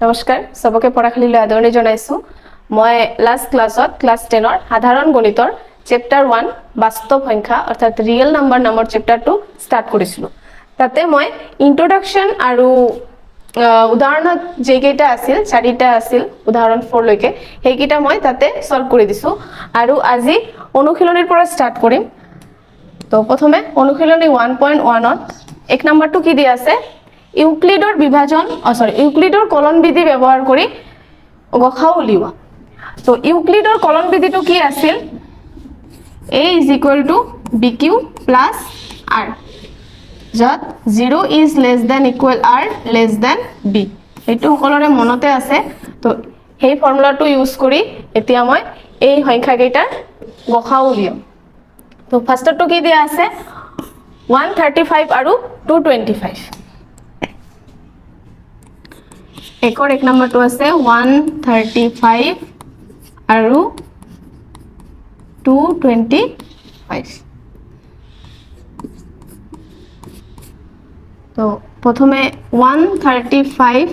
নমস্কাৰ সবকে পঢ়াখালিলৈ আদৰণি জনাইছো মই লাষ্ট ক্লাছত ক্লাস 10 ৰ সাধাৰণ গণিতৰ চেপ্টাৰ 1 বাস্তৱ সংখ্যা অৰ্থাৎ ৰিয়েল নাম্বাৰ নামৰ চেপ্টাৰটো ষ্টাৰ্ট কৰিছিলো তাতে মই ইন্ট্ৰোডাকচন আৰু উদাহৰণত যেকেইটা আছিল চাৰিটা আছিল উদাহৰণ 4 লৈকে হেইকিটা মই তাতে সলভ কৰি দিছো আৰু আজি অনুশীলনীৰ পৰা ষ্টাৰ্ট কৰিম তো প্ৰথমে অনুশীলনী 1.1 ত এক নম্বৰটো কি দিয়া আছে ইউক্লিডৰ বিভাজন ইউক্লিডৰ কলন বিধি ব্যৱহাৰ কৰি গসাউ উলিওৱা তো ইউক্লিডৰ কলন বিধিটো কি আছিল a = bq + r যত 0 is less than equal r less than b এটো সকলৰে মনতে আছে তো এই ফৰ্মুলাটো ইউজ কৰি এতিয়া মই এই সংখ্যা কেইটাৰ গসাউ উলিয়াম তো ফাৰ্ষ্টটো কি দিয়া আছে 135 আৰু 225 একৰ এক নম্বৰটো আছে 135 আৰু 225 তো প্ৰথমে 135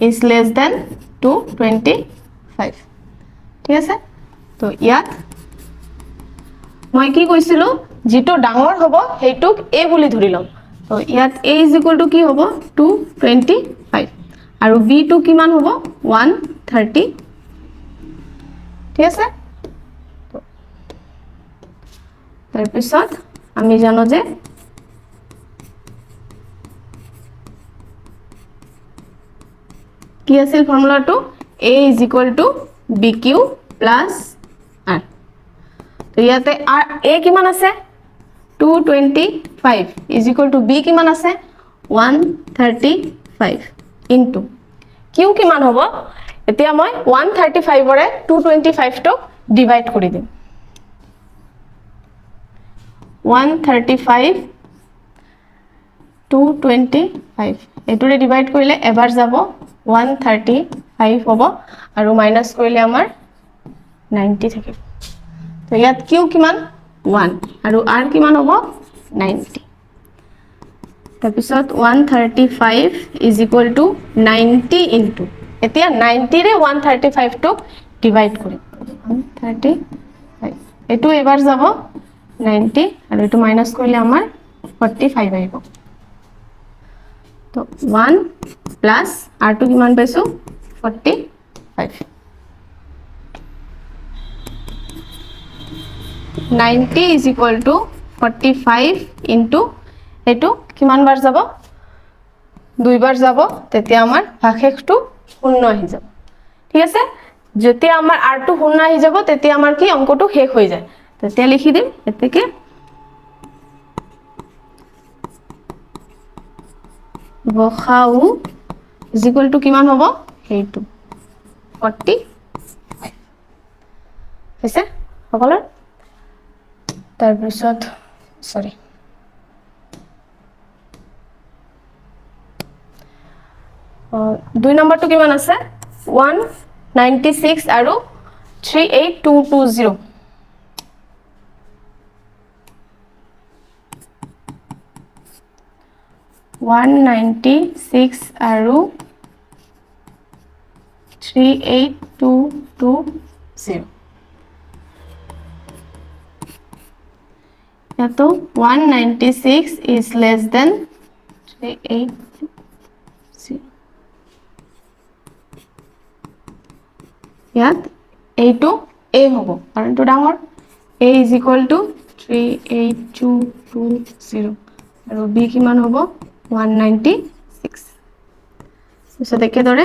is less than 225 ঠিক আছে তো ইয়াত মই কি কৈছিলো যেটো ডাঙৰ হ'ব হেইটুক a বুলি ধৰি লম তো ইয়াত a = কি হ'ব 225 আৰু b টো কিমান হ'ব 130 ঠিক আছে তাৰ পিছত আমি জানো যে কি আছিল ফৰ্মুলাটো a = bq + r তো ইয়াতে a কিমান আছে 225 = b কিমান আছে 135 ইনটু q কিমান হ'ব এতিয়া মই 135 ৰে 225 টো ডিভাইড কৰি দিম 135 225 এটোৰে ডিভাইড কৰিলে এবাৰ যাব 135 হ'ব আৰু মাইনাস কৰিলে আমাৰ 90 থাকিব তো ইয়াত q কিমান 1 আৰু r কিমান হ'ব 90 তাৰপিছত 135 = 90 ইনটু এতিয়া 90 ৰে 135 টো ডিভাইড কৰিম 135 এটো এবাৰ যাব 90 আৰু এটো মাইনাস কৰিলে আমাৰ 45 আহিব তো 1 প্লাস r টো কিমান পাইছো 45 90 = 45 ইনটু এটো কিমান বাৰ যাব দুইবাৰ যাব তেতিয়া আমাৰ ভাগশেষটো শূন্য আহি যাব ঠিক আছে যেতিয়া আমাৰ r টো শূন্য আহি যাব তেতিয়া আমাৰ কি অংকটো শেষ হৈ যায় তেতিয়া লিখি দিম এতেকে গসাউ = কিমান হ'ব হেইটো 45 হৈছে সকলৰ তাৰ পিছত সৰি দুই নম্বৰটো কিমান আছে 196 আৰু 38220 196 আৰু 38220 ইয়াতো 196 is less than 380 ইয়াত এইটো a হ'ব কাৰণ তো ডাঙৰ a = 38220 আৰু b কিমান হ'ব 196 পিছত একেদৰে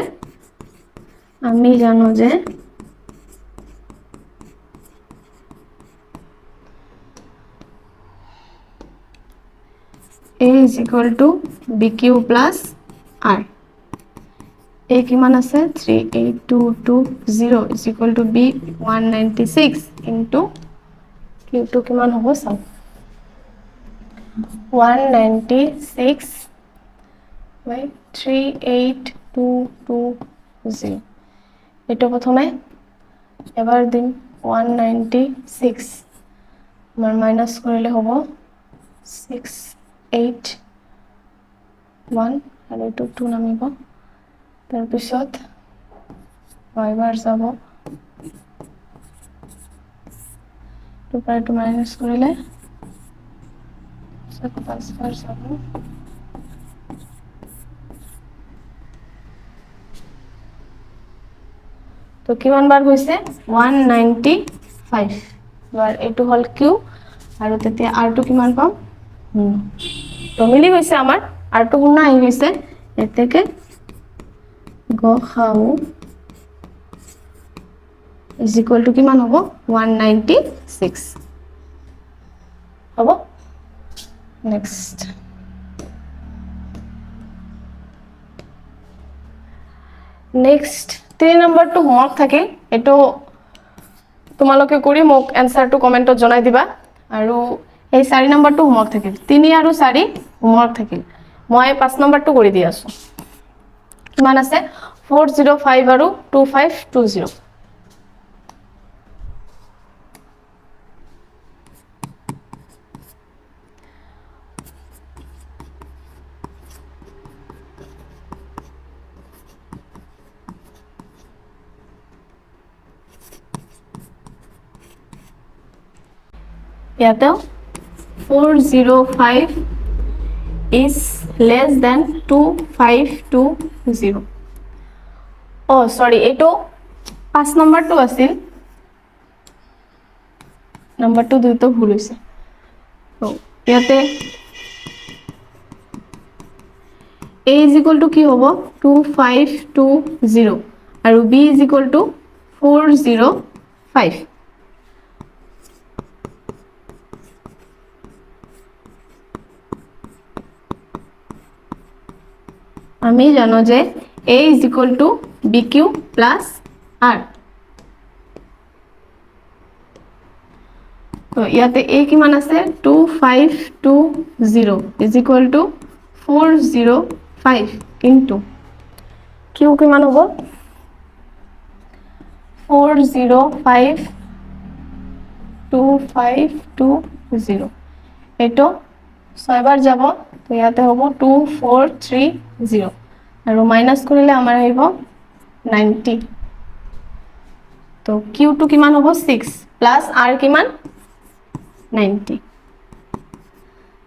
আমি জানো যে a = bq + r a কিমান আছে 38220 = b 196 ইনটু q টো কিমান হ'ব চাও 196 by 38220 এটো প্রথমে এবাৰ দিম 196 আমাৰ মাইনাস কৰিলে হ'ব 68 1 আৰু এইটো 2 নামিব তাৰপিছত y বাৰ যাব 2 পৰা 2 মাইনাছ কৰিলে 5 বাৰ যাব তো কিমান বাৰ হৈছে 195 বাৰ এইটো হল q আৰু তেতিয়া r টো কিমান পাম তো মিলি গৈছে আমাৰ r টো গুণ আহি গৈছে এতেকে গখাও is equal to কিমান হ'ব 196 হ'ব নেক্সট নেক্সট 3 নম্বৰটো হোমৱৰ্ক থাকে এটো তোমালোকে কৰি মোক এনসাৰটো কমেন্টত জনাই দিবা আৰু এই 4 নম্বৰটো হোমৱৰ্ক থাকিল 3 আৰু 4 হোমৱৰ্ক থাকিল মই 5 নম্বৰটো কৰি দি আছো কিমান আছে 405 আৰু 2520 ইয়াতে 405 is less than 2520 oh sorry এটো 5 নম্বৰটো আছিল নম্বৰটো দুটো ভুল হৈছে তো ইয়াতে a is equal to কি হ'ব 2520 আৰু b is equal to 405 আমি জানো যে a is equal to bq plus r তো ইয়াতে a কিমান আছে 2520 is equal to 405 into q কিমান হ'ব 4052520 এটো 6 বাৰ যাব তো ইয়াতে হ'ব 2430 আৰু মাইনাস কৰিলে আমাৰ আহিব 90 তো q টো কিমান হ'ব 6 প্লাস r কিমান 90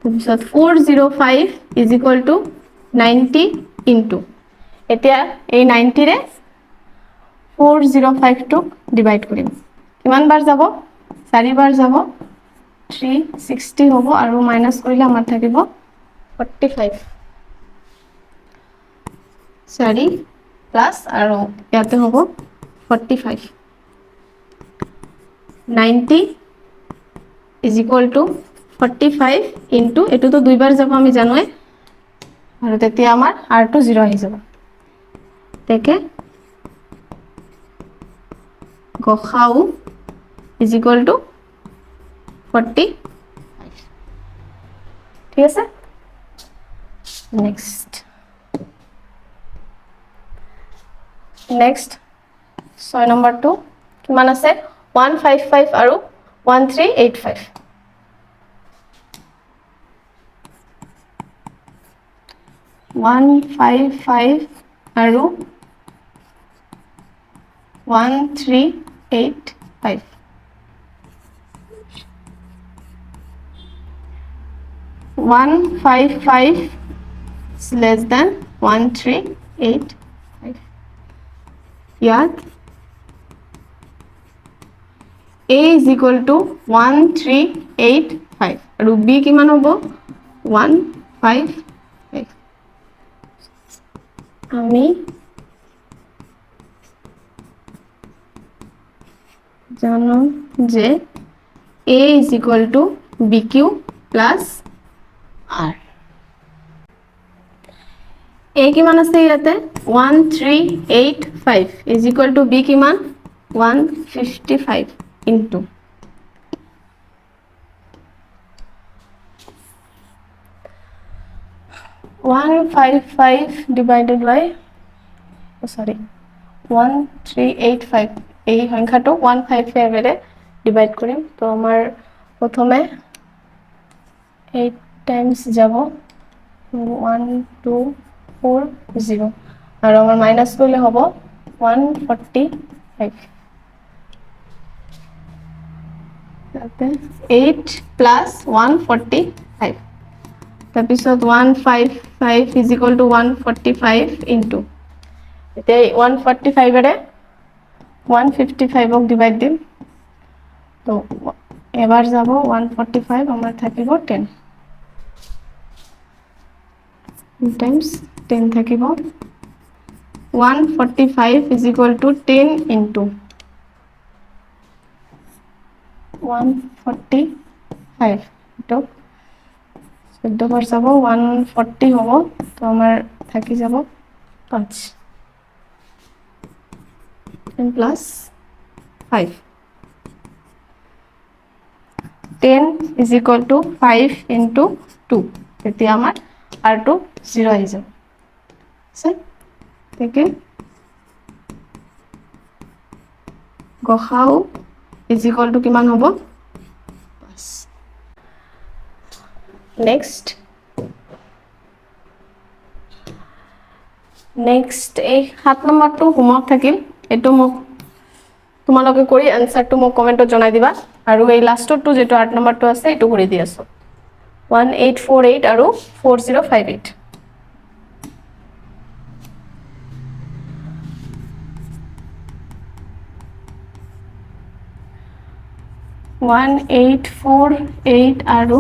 তাৰপিছত 405 is equal to 90 into এতিয়া এই 90 ৰে 405 টো ডিভাইড কৰিম কিমান বাৰ যাব 4 বাৰ যাব 360 হ'ব আৰু মাইনাস কৰিলে আমাৰ থাকিব 45 4 প্লাস আৰু ইয়াতে হ'ব 45 90 is equal to 45 into এটো তো দুইবার যাব আমি জানোই আৰু তেতিয়া আমাৰ r টো 0 আহি যাব তেকে গখাও is equal to 45 ঠিক আছে নেক্সট 6 নম্বৰটো কিমান আছে 155 আৰু 1385 155 আৰু 1385 155 is less than 1385 ইয়াত a is equal to 1385 আৰু b কিমান হ'ব 155 আমি জানো যে a is equal to bq plus r a কিমান আছে ইয়াতে 1385 is equal to b কিমান 155 into 155 divided by 1385 এই সংখ্যাটো 155 এৰে ডিভাইড কৰিম তো আমাৰ প্ৰথমে 8 টাইমস যাব 1 2 4 0 আৰু আমাৰ মাইনাস কৰিলে হ'ব 145 তাতে 8 plus 145 তাৰপিছত 155 is equal to 145 into এতিয়া 145 এৰে 155 ক ডিভাইড দিম তো এবাৰ যাব 145 আমাৰ থাকিব 10 times 10 থাকিব 145 is equal to 10 into 145 তো 14 বাৰ যাব 140 হ'ব তো আমাৰ থাকি যাব 5 10 plus 5 10 is equal to 5 into 2 তেতিয়া আমাৰ r2 0 আহি যাব আছে ঠিক গসাউ is equal to কিমান হ'ব 5 next এই 7 নম্বৰটো হোমৱৰ্ক থাকিল এটো মোক তোমালোকে কৰি আনসাৰটো মোক কমেন্টত জনাই দিবা আৰু এই লাষ্টৰটো যেটো 8 নম্বৰটো আছে এটো কৰি দি আছো 1848 আৰু 4058 1848 আৰু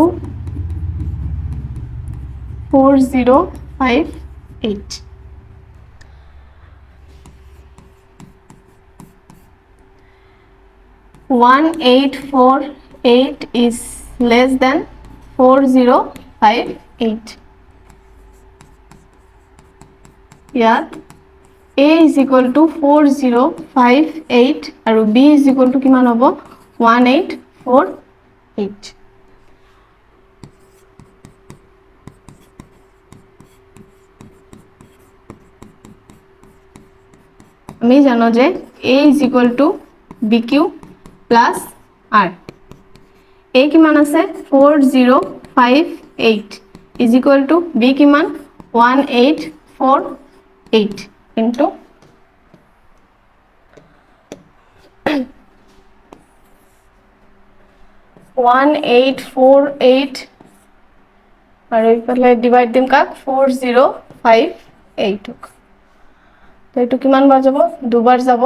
4058 1848 is less than 4058 ইয়াত a is equal to 4058 আৰু b is equal to কিমান হ'ব 1848 আমি জানো যে a is equal to bq plus r a কিমান আছে 4058 is equal to b কিমান 1848 into 1848 আৰু ইফালে ডিভাইড দিম কাক 4058 তো এটো কিমান বাৰ যাব দুবাৰ যাব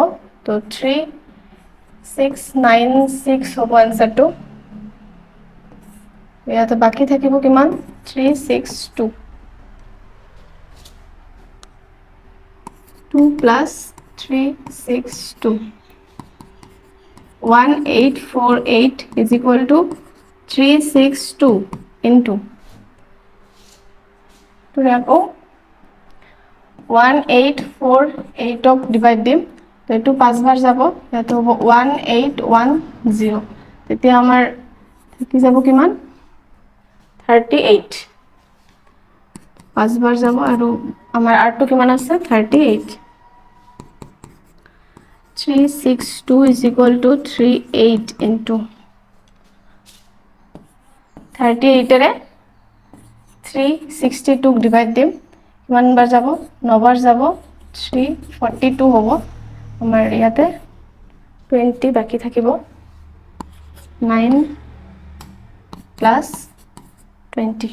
তো 3696 হ'ব আনসারটো ইয়াতে বাকি থাকিব কিমান 362 2 plus 362 1848 is equal to 362 into to রাখো 1848 ক ডিভাইড দিম তো এটো 5 বাৰ যাব ইয়াতে হ'ব 1810 তেতিয়া আমাৰ থাকি যাব কিমান 38 5 বাৰ যাব আৰু আমাৰ r2 কিমান আছে 38 362 is equal to 38 into 38 এৰে 362 ক ডিভাইড দিম কিমান বাৰ যাব 9 বাৰ যাব 342 হ'ব আমাৰ ইয়াতে 20 বাকি থাকিব 9 plus 20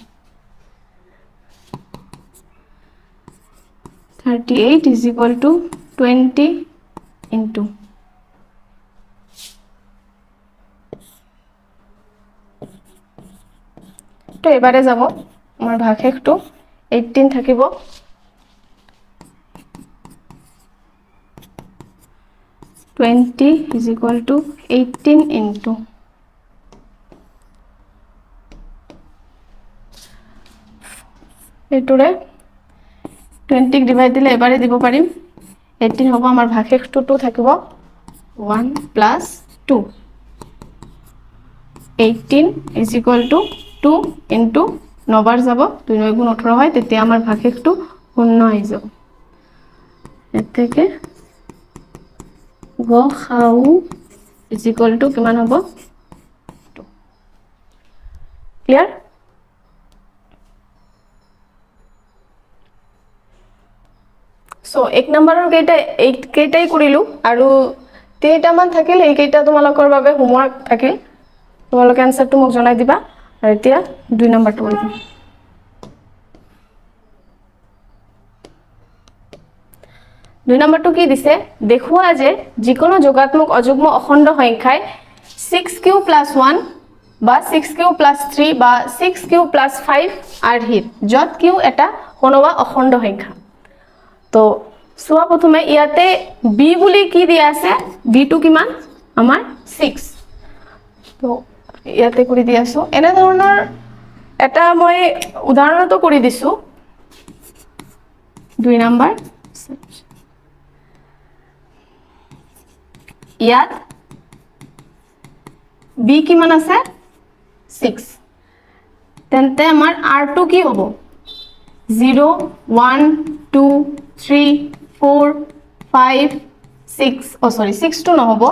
38 is equal to 20 into তো এবারে যাব আমার ভাগশেষটো 18 থাকিব 20 is equal to 18 into এটোৰে 20 ক ডিভাইড দিলে এবাৰে দিব পাৰিম 18 হ'ব আমাৰ ভাগশেষটো 2 থাকিব 1 plus 2 18 is equal to 2 into 9 বাৰ যাব 2 9 গুণ 18 হয় তেতিয়া আমাৰ ভাগশেষটো 0 হৈ যাব এতেকে গসাউ is equal to কিমান হ'ব 2 ক্লিয়াৰ সো 1 নম্বৰৰ কেইটা এই কেইটাই কৰিলো আৰু 3টা মান থাকিল এই কেইটা তোমালোকৰ বাবে হোমৱৰ্ক থাকিল তোমালোকে আনসাৰটো মোক জনাই দিবা আৰু এতিয়া 2 নম্বৰটো কৰিম 2 নম্বৰটো কি দিছে দেখুৱা যে যিকোনো যোগাত্মক অযুগ্ম অখণ্ড সংখ্যাই 6q + 1 বা 6q + 3 বা 6q + 5 আৰ্হিত যত q এটা কোনোবা অখণ্ড সংখ্যা তো সোয়া প্ৰথমে ইয়াতে b বুলি কি দিয়া আছে b টু কিমান আমাৰ 6 তো ইয়াতে কৰি দি আছো এনে ধৰণৰ এটা মই উদাহৰণটো কৰি দিছো 2 নম্বৰ ইয়াত b কিমান আছে 6 তেন্তে আমাৰ r2 কি হ'ব 0 1 2 3 4 5 6 oh sorry 6 to নহব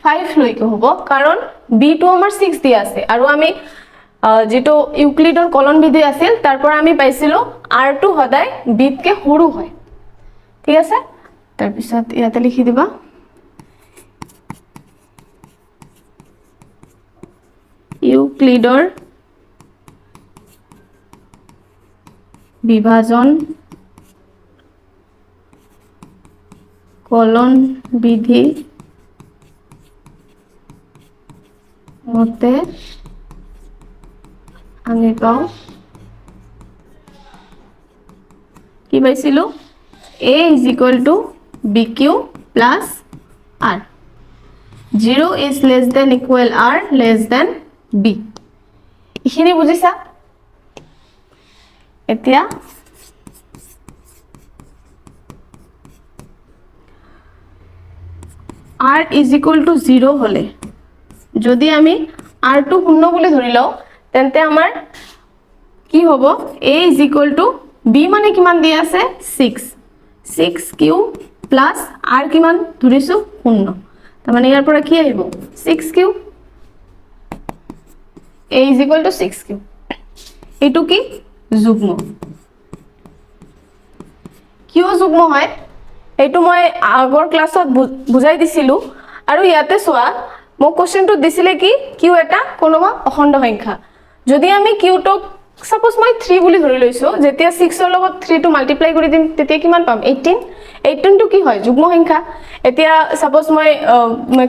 5 লৈকে হ'ব কাৰণ b2 আমাৰ 6 দিয়া আছে আৰু আমি যেটো ইউক্লিডৰ কলন বিধি আছিল তাৰ পৰা আমি পাইছিলো r2 সদায় b কে সৰু হয় ঠিক আছে তাৰ পিছত ইয়াতে লিখি দিবা ইউক্লিডৰ বিভাজন কলন বিধি মতে আমি পাও কি পাইছিলো a = bq plus r 0 is less than equal r less than b ইখিনি বুজিছা এতিয়া r = 0 হলে যদি আমি r2 শূন্য বুলি ধৰি লও তেন্তে আমাৰ কি হ'ব a = b মানে কিমান দিয়া আছে 6 6q plus r কিমান ধৰিছো শূন্য তাৰ মানে ইয়াৰ পৰা কি আহিব 6q a = 6q এটো কি যুগ্ম কিয় যুগ্ম হয় এটো মই আগৰ ক্লাছত বুজাই দিছিলো আৰু ইয়াতে সোৱা মোক কোশ্চেনটো দিছিলে কি কিউ এটা কোনোবা অখণ্ড সংখ্যা যদি আমি কিউটো সাপোজ মই 3 বুলি ধৰি লৈছো যেতিয়া 6 ৰ লগত 3 টো মাল্টিপ্লাই কৰি দিম তেতিয়া কিমান পাম 18 টো কি হয় যুগ্ম সংখ্যা এতিয়া সাপোজ মই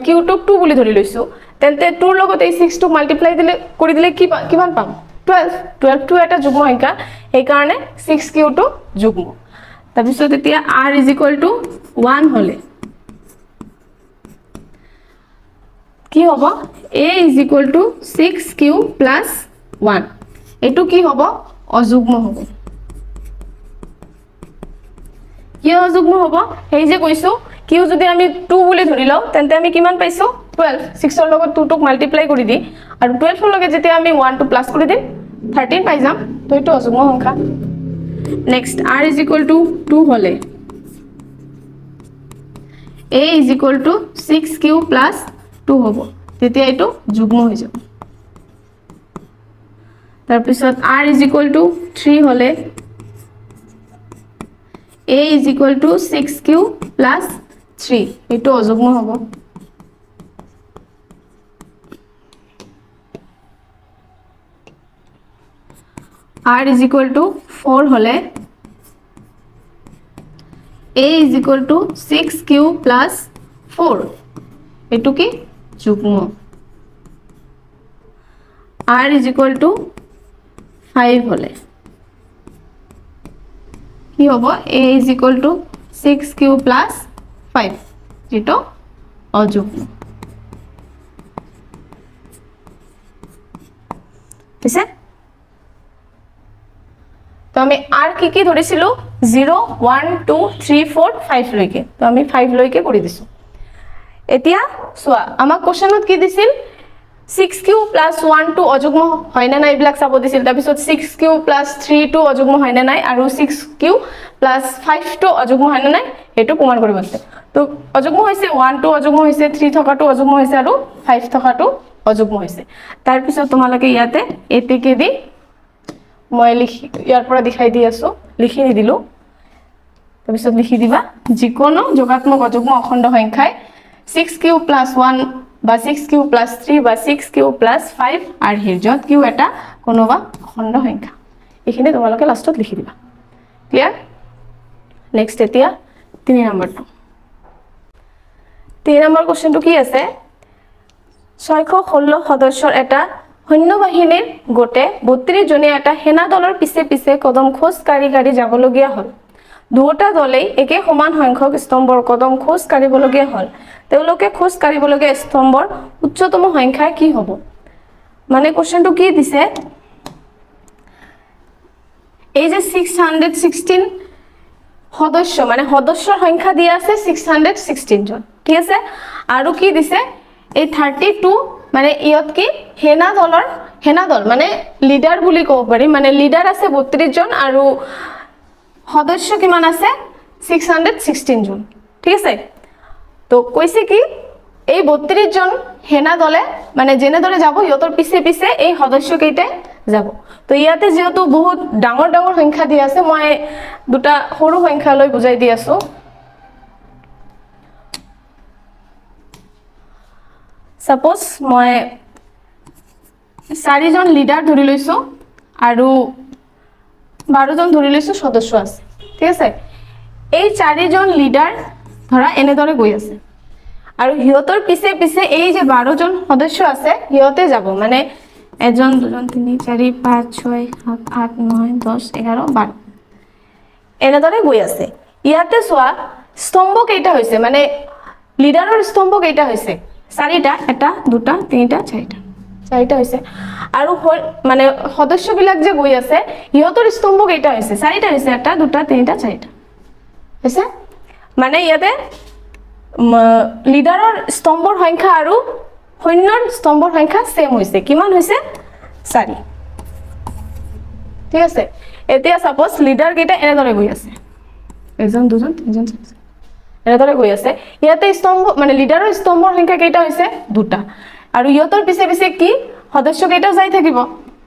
কিউটো 2 বুলি ধৰি লৈছো তেন্তে 2 ৰ লগত এই 6 টো মাল্টিপ্লাই দিলে কৰি দিলে কিমান পাম 12 টো এটা যুগ্ম সংখ্যা এই কাৰণে 6q টো যুগ্ম তাৰপিছত এতিয়া r = 1 হলে কি হ'ব a = 6q + 1 এটো কি হ'ব অযুগ্ম হ'ব কি অযুগ্ম হ'ব এই যে কৈছো কিউ যদি আমি 2 বুলি ধৰি লও তেন্তে আমি কিমান পাইছো 12 6 ৰ লগত 2 টোক মাল্টিপ্লাই কৰি দি আৰু 12 ৰ লগত যেতিয়া আমি 1 টো প্লাস কৰি দিম 13 পাই যাম তো এটো অযুগ্ম সংখ্যা নেক্সট r = 2 হলে a = 6q + 2 হ'ব তেতিয়া এটো যুগ্ম হৈ যাব তাৰ পিছত r = 3 হলে a = 6q + 3 এটো অযুগ্ম হ'ব r = 4 হলে a = 6q + 4 এটো কি যুগ্ম r = 5 হলে কি হ'ব a = 6q + 5 যেটো অযুগ্ম ঠিক আছে তো আমি আর কি ধৰিছিলো 0 1 2 3 4 5 লৈকে তো আমি 5 লৈকে কৰি দিছো এতিয়া সোৱা আমাক কোশ্চেনত কি দিছিল 6q + 1 টো অযুগ্ম হয় না নাই এইবিলাক চাব দিছিল তাৰ পিছত 6q + 3 টো অযুগ্ম হয় না নাই আৰু 6q + 5 টো অযুগ্ম হয় না নাই এটো প্ৰমাণ কৰিব দিছে তো অযুগ্ম হৈছে 1 টো অযুগ্ম হৈছে 3 থকাটো অযুগ্ম হৈছে আৰু 5 থকাটো অযুগ্ম হৈছে তাৰ পিছত তোমালোকে ইয়াতে এটিকে দি মই লিখি ইয়াৰ পৰা দেখাই দি আছো লিখি দিলো তাৰপিছত লিখি দিবা যিকোনো যোগাত্মক অযুগ্ম অখণ্ড সংখ্যাই 6q + 1 বা 6q + 3 বা 6q + 5 আৰ্হিৰ য'ত q এটা কোনোবা অখণ্ড সংখ্যা এইখিনি তোমালোকে লাষ্টত লিখি দিবা ক্লিয়াৰ নেক্সট এতিয়া 3 নম্বৰটো 3 নম্বৰ কোৱেশ্চনটো কি আছে 616 সদস্যৰ এটা সৈন্যবাহিনীৰ গোটে 32 জনীয়া এটা সেনা দলৰ পিছে পিছে কদম খোজ কাঢ়ি কাঢ়ি যাবলগীয়া হ'ল দুটা দলেই একে সমান সংখ্যক স্তম্ভৰ কদম খোজ কাঢ়িবলগীয়া হ'ল তেওঁলোকে খোজ কাঢ়িবলগীয়া স্তম্ভৰ উচ্চতম সংখ্যা কি হ'ব মানে কোৱেশ্চনটো কি দিছে এই যে 616 সদস্য মানে সদস্যৰ সংখ্যা দিয়া আছে 616 জন ঠিক আছে আৰু কি দিছে এই 32 মানে ইয়ত কি সেনা দল মানে লিডাৰ বুলি ক'ব পাৰি মানে লিডাৰ আছে 32 জন আৰু সদস্য কিমান আছে 616 জন ঠিক আছে তো কৈছে কি এই 32 জন সেনা দলে মানে যেনে দলে যাব ইয়তৰ পিছে পিছে এই সদস্য কেইটাই যাব তো ইয়াতে যেহেতু বহুত ডাঙৰ ডাঙৰ সংখ্যা দিয়া আছে মই দুটা সৰু সংখ্যা লৈ বুজাই দি আছো সাপোজ মই 4 জন লিডাৰ ধৰি লৈছো আৰু 12 জন ধৰি লৈছো সদস্য আছে ঠিক আছে এই 4 জন লিডাৰ ধৰা এনেদৰে গৈ আছে আৰু হিয়তৰ পিছে পিছে এই যে 12 জন সদস্য আছে হিয়তে যাব মানে 1 জন 2 জন 3 4 5 6 7 8 9 10 11 12 এনেদৰে গৈ আছে ইয়াতে সোয়া স্তম্ভ কেইটা হৈছে মানে লিডাৰৰ স্তম্ভ কেইটা হৈছে 4টা এটা দুটা তিনিটা চাৰিটা হৈছে আৰু মানে সদস্য বিলাক যে গৈ আছে হিয়তৰ স্তম্ভ কেইটা হৈছে 4টা হৈছে এটা দুটা তিনিটা চাৰিটা হৈছে মানে ইয়াতে লিডাৰৰ স্তম্ভৰ সংখ্যা আৰু সৈন্যৰ স্তম্ভৰ সংখ্যা সেম হৈছে কিমান হৈছে 4 ঠিক আছে এতিয়া সাপোজ লিডাৰ কেইটা এনেদৰে গৈ আছে এজন দুজন তিনজন চাৰিজন এনেদৰে গৈ আছে ইয়াতে স্তম্ভ মানে লিডাৰৰ স্তম্ভৰ সংখ্যা কেইটা হৈছে দুটা আৰু ইয়তৰ পিছে পিছে কি সদস্য কেইটা যাই থাকিব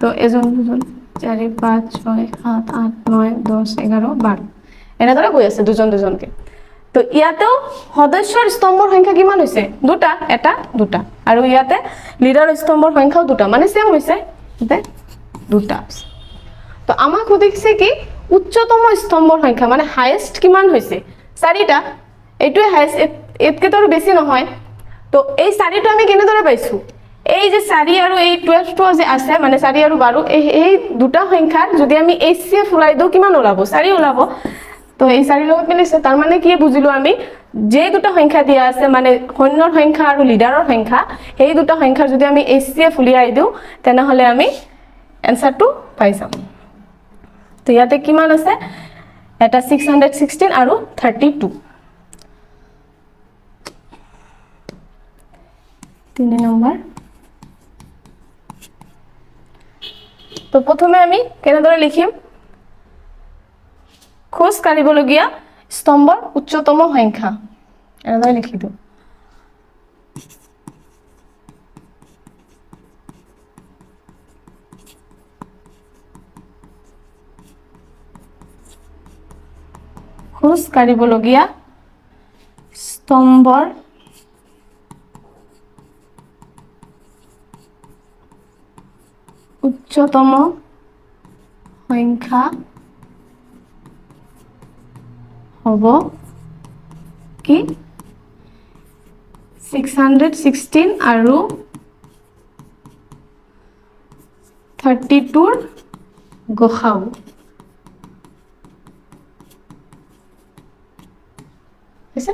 তো এজন দুজন 4 5 6 7 8 9 10 11 12 এনেদৰে গৈ আছে দুজন দুজনকে তো ইয়াতেও সদস্যৰ স্তম্ভৰ সংখ্যা কিমান হৈছে দুটা এটা দুটা আৰু ইয়াতে লিডাৰৰ স্তম্ভৰ সংখ্যাও দুটা মানে সেম হৈছে এতে দুটা তো আমাক সুধিছে কি উচ্চতম স্তম্ভৰ সংখ্যা মানে হাইয়েস্ট কিমান হৈছে 4টা এইটোৱে হাইয়েস্ট এতকেতো বেছি নহয় তো এই 4টো আমি কেনেদৰে পাইছো এই যে 4 আৰু এই 12 টো যে আছে মানে 4 আৰু 12 এই দুটা সংখ্যাৰ যদি আমি HCF ফুলাই দিও কিমান ওলাব 4 ওলাব তো এই 4 লগত মিলিছে তাৰ মানে কি বুজিলো আমি যে দুটা সংখ্যা দিয়া আছে মানে সৈন্যৰ সংখ্যা আৰু লিডাৰৰ সংখ্যা এই দুটা সংখ্যাৰ যদি আমি HCF ফুলিয়াই দিও তেনে হলে আমি এনসাৰটো পাই যাম তো ইয়াতে কিমান আছে এটা 616 আৰু 32 3 নম্বৰ তো প্ৰথমে আমি কেনেদৰে লিখিম খোজ কাঢ়িবলগীয়া স্তম্ভৰ উচ্চতম সংখ্যা এনেদৰে লিখি দিও খোজ কাঢ়িবলগীয়া স্তম্ভৰ উচ্চতম সংখ্যা হ'ব কি 616 আৰু 32 গসাউ হৈছে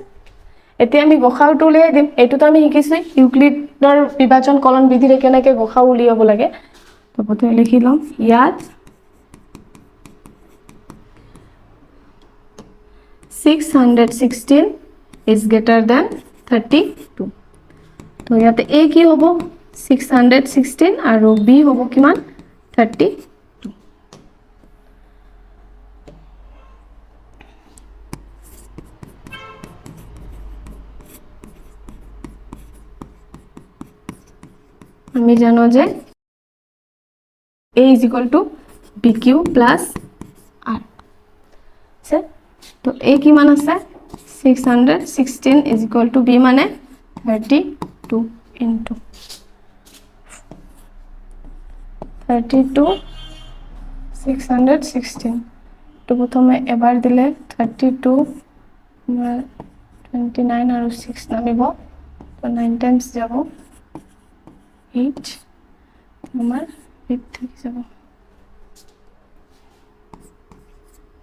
এতিয়া আমি গসাউটো উলিয়াই দিম এইটো তো আমি শিকিছো ইউক্লিডৰ বিভাজন কলন বিধিৰে কেনেকৈ গসাউ উলিয়াব লাগে তো প্ৰথমে লিখি লম ইয়াত 616 is greater than 32 তো ইয়াতে a কি হ'ব 616 আৰু b হ'ব কিমান 32 আমি জানো যে a is equal to bq plus r আছে তো a কিমান আছে 616 is equal to b মানে 32 into 32 616 তো প্রথমে এবার দিলে 32 29 আৰু 6 নামিব তো 9 টাইমস যাব 8 আমাৰ 8 থাকি যাব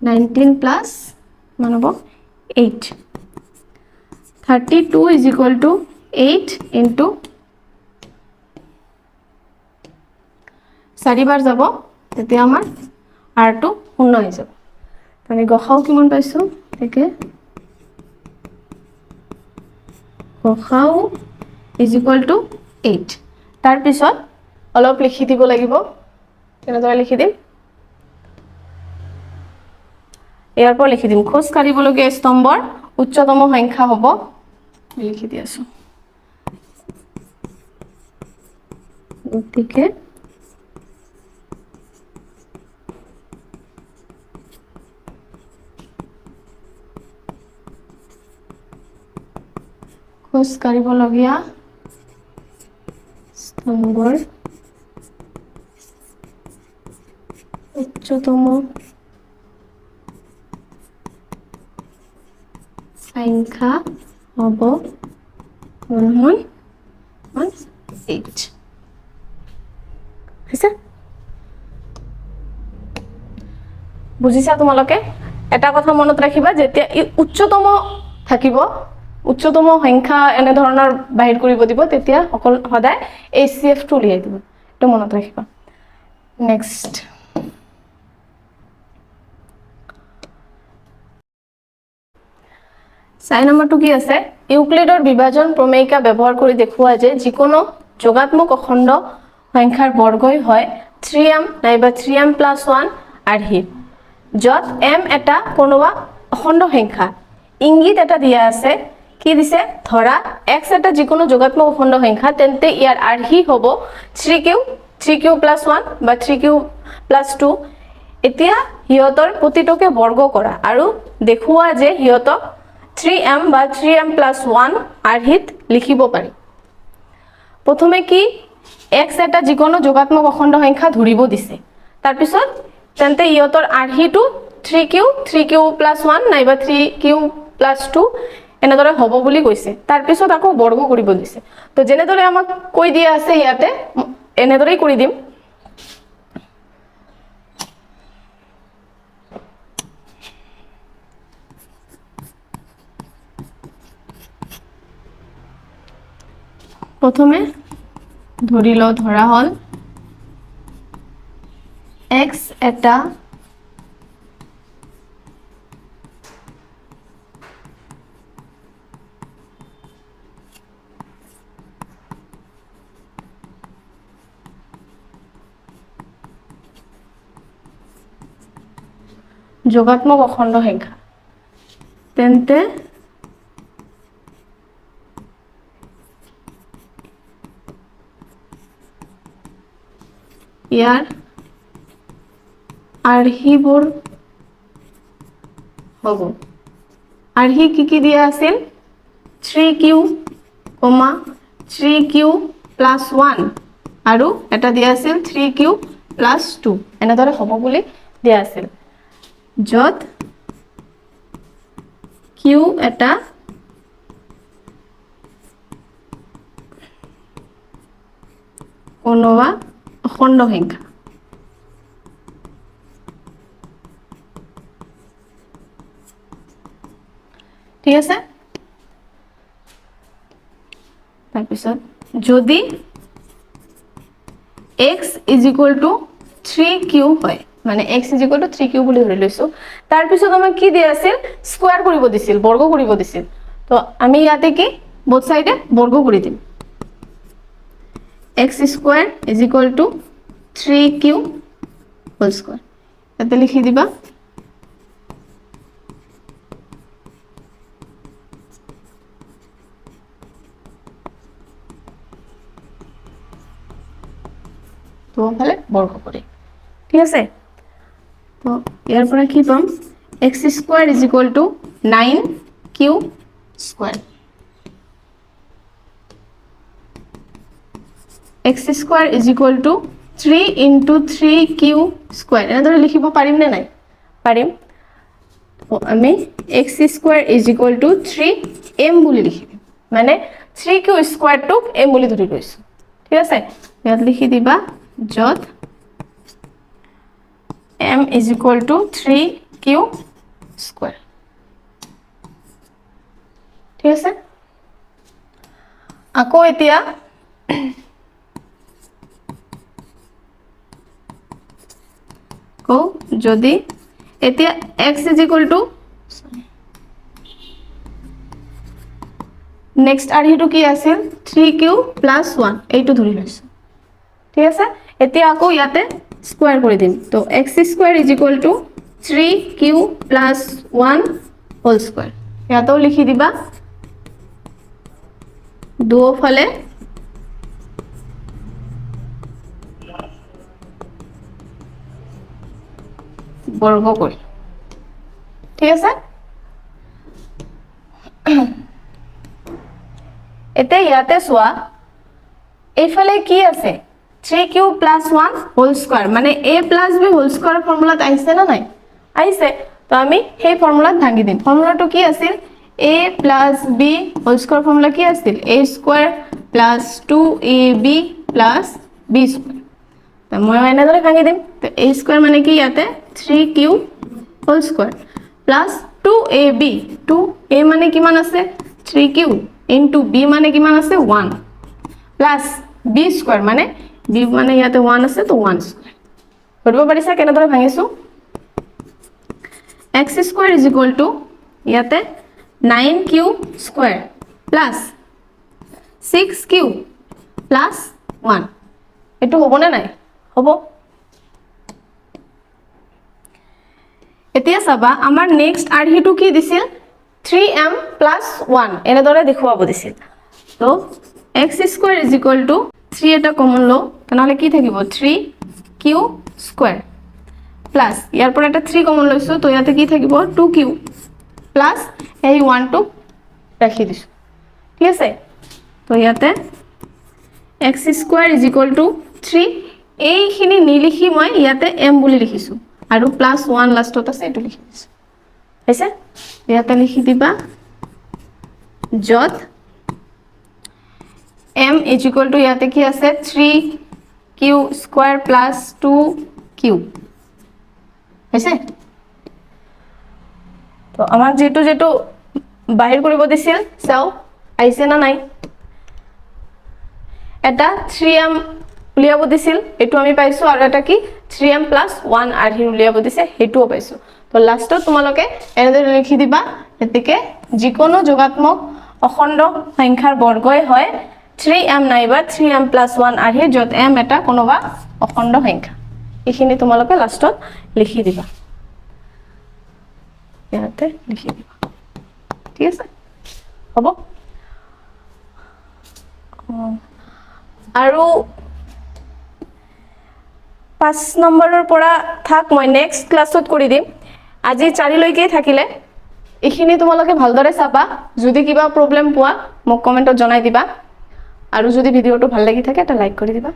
19 plus Manab 8 32 is equal to 8 into 4 বাৰ যাব তেতিয়া আমাৰ r2 শূন্য হৈ যাব আমি গসাও কিমান পাইছো একে গসাও is equal to 8 তাৰ পিছত অলপ লিখি দিব লাগিব কেনেদৰে লিখি দিম ইয়াৰ পৰা লিখি দিম খোজ কাঢ়িবলগীয়া স্তম্ভৰ উচ্চতম সংখ্যা হ'ব লিখি দি আছো গতিকে খোজ কাঢ়িবলগীয়া স্তম্ভৰ উচ্চতম সংখ্যা হ'ব 118 হৈছে বুজিছা তোমালোকে এটা কথা মনত ৰাখিবা যেতিয়া ই উচ্চতম থাকিব উচ্চতম সংখ্যা এনে ধৰণৰ বাহিৰ কৰিব দিব তেতিয়া অকল সদায় HCF টো লিয়াই দিব এটো মনত ৰাখিবা নেক্সট সাই নম্বৰটো কি আছে ইউক্লিডৰ বিভাজন প্ৰমেয়িকা ব্যৱহাৰ কৰি দেখুৱা যে যিকোনো যোগাত্মক অখণ্ড সংখ্যাৰ বৰ্গই হয় 3m নাইবা 3m + 1 আৰ্হিত যত m এটা কোনোবা অখণ্ড সংখ্যা ইংগিত এটা দিয়া আছে কি দিছে ধৰা x এটা যিকোনো যোগাত্মক অখণ্ড সংখ্যা তেন্তে ইয়াৰ আৰ্হি হ'ব 3q + 1 বা 3q + 2 এতিয়া হিয়তৰ প্ৰতিটোকে বৰ্গ কৰা আৰু দেখুৱা যে হিয়তক 3m বা 3m + 1 আৰ্হিত লিখিব পাৰি প্ৰথমে কি x এটা যিকোনো যোগাত্মক অখণ্ড সংখ্যা ধৰিব দিছে তাৰ পিছত তেন্তে ইয়তৰ আৰ্হিটো 3q + 1 নাইবা 3q + 2 এনেদৰে হ'ব বুলি কৈছে তাৰ পিছত আকৌ বৰ্গ কৰিব দিছে তো যেনেদৰে আমাক কৈ দিয়া আছে ইয়াতে এনেদৰেই কৰি দিম প্ৰথমে ধৰা হল x এটা যোগাত্মক অখণ্ড সংখ্যা তেন্তে ইয়াৰ আৰ্হিবোৰ হ'ব আৰ্হি কি দিয়া আছিল 3q, 3q + 1 আৰু এটা দিয়া আছিল 3q + 2 এনেদৰে হ'ব বুলি দিয়া আছিল যত q এটা কোনোবা অখণ্ড সংখ্যা ঠিক আছে তাৰ পিছত যদি x = 3q হয় মানে x = 3q বুলি ধৰি লৈছো তাৰ পিছত আমাক কি দিয়া আছিল স্কয়াৰ কৰিব দিছিল বৰ্গ কৰিব দিছিল তো আমি ইয়াতে কি both সাইডে বৰ্গ কৰি দিম x² = 3q whole square এতে লিখি দিবা তো ভালে বৰ্গ কৰি ঠিক আছে তো ইয়াৰ পৰা কি পাম x square is equal to 9q square. x square is equal to 3 into 3q square. এনেদৰে লিখিব পাৰিম নে নাই? পাৰিম। তো আমি x square is equal to 3m বুলি লিখিম। মানে 3q square টো m বুলি ধৰি লৈছো। ঠিক আছে? ইয়াত লিখি দিবা যত m is equal to 3q square. ঠিক আছে? আকৌ এতিয়া যদি এতিয়া x is equal to next আৰহিটো কি আছিল 3q plus 1 এইটো ধৰি লৈছো ঠিক আছে এতিয়া আকৌ ইয়াতে স্কয়াৰ কৰি দিম তো x square is equal to 3q plus 1 whole square ইয়াতেও লিখি দিবা দুফালে বর্গ করি ঠিক আছে এতে ইয়াতে সোয়া এইফালে কি আছে 3q plus 1 whole square মানে a plus b whole square ফর্মুলাত আইছে না নাই আইছে তো আমি সেই ফর্মুলাত ভাঙি দিম ফর্মুলাটো কি আছিল a plus b whole square formula কি আছিল a square plus 2ab plus b square তো মই এনেদৰে ভাঙি দিম তো a square মানে কি ইয়াতে 3q whole square plus 2ab 2a মানে কিমান আছে 3q into b মানে কিমান আছে 1 plus b square মানে b মানে ইয়াতে 1 আছে তো 1 square কৰিব পাৰিছা কেনেদৰে ভাঙিছো x square is equal to ইয়াতে 9q square plus 6q plus 1 এটো হ'ব না নাই হ'ব এতিয়া চাবা আমাৰ নেক্সট আৰহিটো কি দিছিল 3m plus 1 এনেদৰে দেখুৱাব দিছিল তো x square is equal to 3 এটা কমন লো তাহলে কি থাকিব 3q square plus ইয়াৰ পৰা এটা 3 কমন লৈছো তো ইয়াতে কি থাকিব 2q plus এই 1 টো ৰাখি দিছো ঠিক আছে তো ইয়াতে x square is equal to 3 এইখিনি নিলিখি মই ইয়াতে m বুলি লিখিছো আৰু প্লাস 1 লাষ্টত আছে এটো লিখি দিছো হৈছে ইয়াতে লিখি দিবা যত m is equal to ইয়াতে কি আছে 3q square plus 2q হৈছে তো আমাক যেটো যেটো বাহিৰ কৰিব দিছিল চাও আইছে না নাই এটা 3m উলিয়াব দিছিল এটো আমি পাইছো আৰু এটা কি 3m plus 1 আৰহি উলিয়াব দিছে হেটোও পাইছো তো লাষ্টত তোমালোকে এনেদৰে লিখি দিবা এতিকে যিকোনো যোগাত্মক অখণ্ড সংখ্যাৰ বৰ্গই হয় 3m নাইবা 3m plus 1 আৰহি যত m এটা কোনোবা অখণ্ড সংখ্যা এখিনি তোমালোকে লাষ্টত লিখি দিবা ইয়াতে লিখি দিবা ঠিক আছে হ'ব আৰু 5 নম্বৰৰ পৰা থাক মই নেক্সট ক্লাছত কৰি দিম আজি 4 লৈকে থাকিলে এখিনি তোমালোকে ভালদৰে চাবা যদি কিবা প্ৰবলেম পোৱা মোক কমেন্টত জনাই দিবা আৰু যদি ভিডিওটো ভাল লাগি থাকে এটা লাইক কৰি দিবা